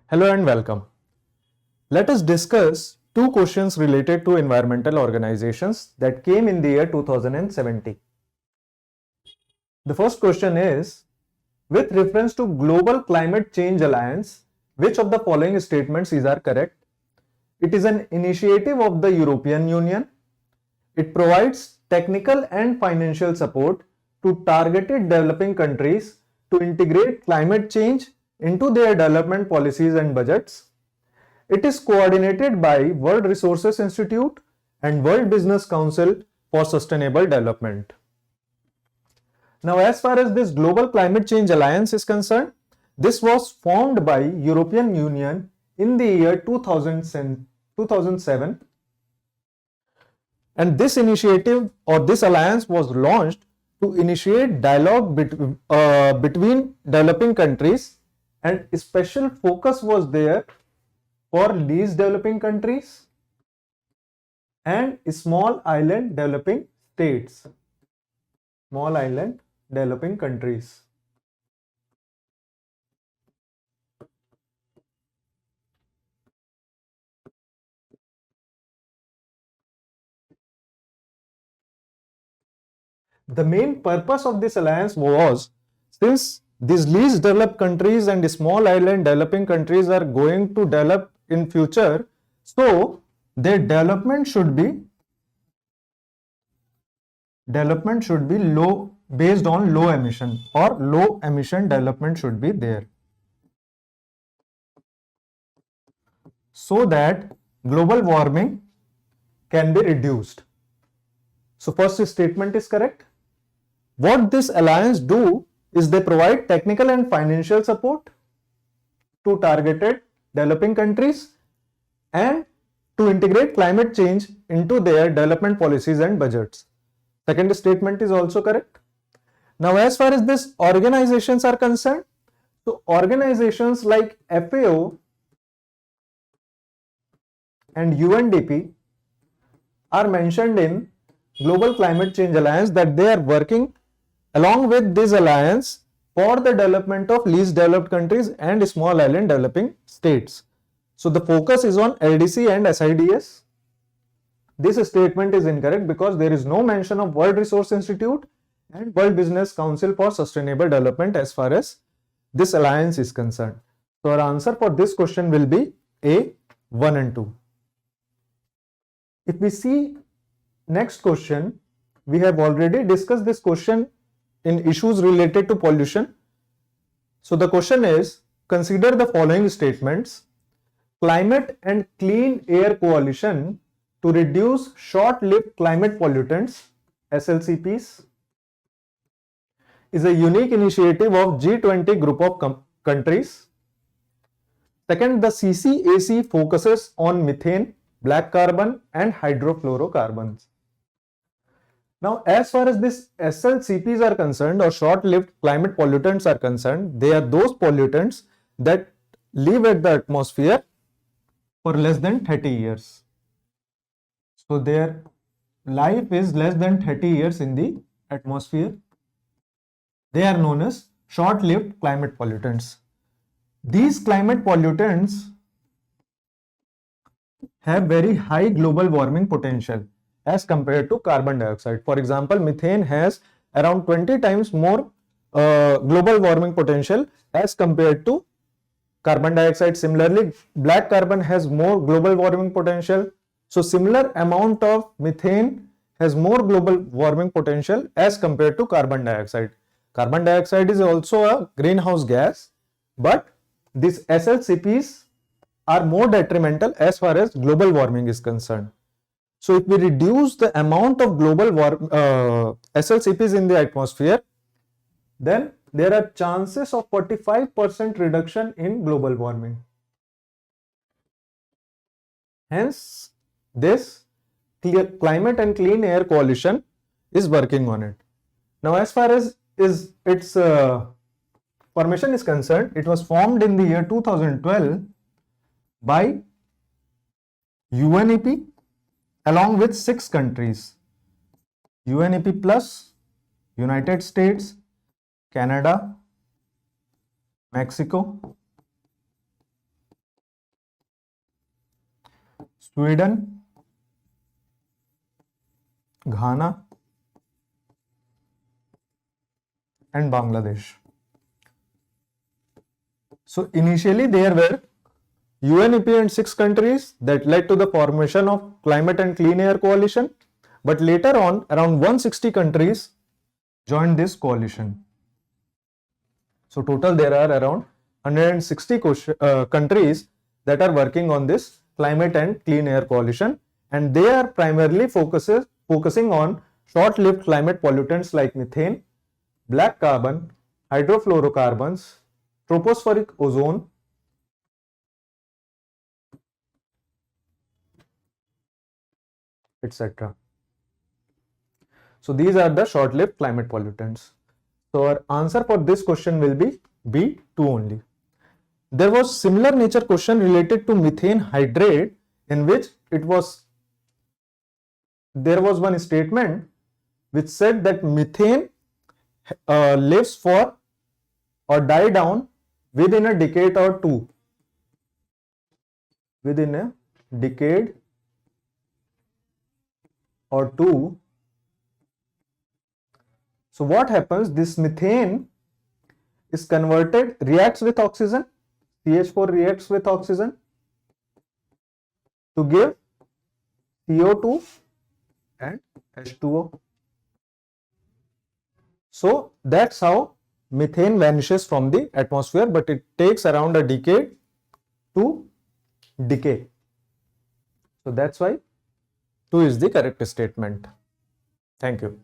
Hello and welcome. Let us discuss two questions related to environmental organizations that came in the year 2070. The first question is, with reference to Global Climate Change Alliance, which of the following statements are correct? It is an initiative of the European Union. It provides technical and financial support to targeted developing countries to integrate climate change into their development policies and budgets. It is coordinated by World Resources Institute and World Business Council for Sustainable Development. Now, as far as this Global Climate Change Alliance is concerned, this was formed by European Union in the year 2007, and this initiative or this alliance was launched to initiate dialogue between developing countries, and special focus was there for least developing countries and small island developing states, small island developing countries. The main purpose of this alliance was, since these least developed countries and small island developing countries are going to develop in future, so their development should be low, based on low emission, or low emission development should be there, so that global warming can be reduced. So first statement is correct. What this alliance do is they provide technical and financial support to targeted developing countries and to integrate climate change into their development policies and budgets. Second statement is also correct. Now, as far as these organizations are concerned, so organizations like FAO and UNDP are mentioned in Global Climate Change Alliance, that they are working along with this alliance for the development of least developed countries and small island developing states. So the focus is on LDC and SIDS. This statement is incorrect because there is no mention of World Resource Institute and World Business Council for Sustainable Development as far as this alliance is concerned. So our answer for this question will be A, 1 and 2. If we see next question, we have already discussed this question in issues related to pollution. So the question is, consider the following statements. Climate and Clean Air Coalition to reduce short-lived climate pollutants, SLCPs, is a unique initiative of G20 group of countries. Second, the CCAC focuses on methane, black carbon and hydrofluorocarbons. Now, as far as this SLCPs are concerned, or short-lived climate pollutants are concerned, they are those pollutants that live at the atmosphere for less than 30 years. So their life is less than 30 years in the atmosphere. They are known as short-lived climate pollutants. These climate pollutants have very high global warming potential as compared to carbon dioxide. For example, methane has around 20 times more global warming potential as compared to carbon dioxide. Similarly, black carbon has more global warming potential. So similar amount of methane has more global warming potential as compared to carbon dioxide. Carbon dioxide is also a greenhouse gas, but these SLCPs are more detrimental as far as global warming is concerned. So if we reduce the amount of global SLCPs in the atmosphere, then there are chances of 45% reduction in global warming. Hence, this Climate and Clean Air Coalition is working on it. Now, as far as its formation is concerned, it was formed in the year 2012 by UNEP along with 6 countries: UNEP plus United States, Canada, Mexico, Sweden, Ghana, and Bangladesh. So initially there were UNEP and 6 countries that led to the formation of Climate and Clean Air Coalition, but later on around 160 countries joined this coalition. So total there are around 160 countries that are working on this Climate and Clean Air Coalition, and they are primarily focusing on short-lived climate pollutants like methane, black carbon, hydrofluorocarbons, tropospheric ozone, etc. So these are the short-lived climate pollutants. So our answer for this question will be B2 only. There was similar nature question related to methane hydrate, in which there was one statement which said that methane lives for or die down within a decade or two. Within a decade or two. So what happens? This methane is converted, reacts with oxygen, CH4 reacts with oxygen to give CO2 and H2O. So that's how methane vanishes from the atmosphere, but it takes around a decade to decay. So that's why 2 is the correct statement. Thank you.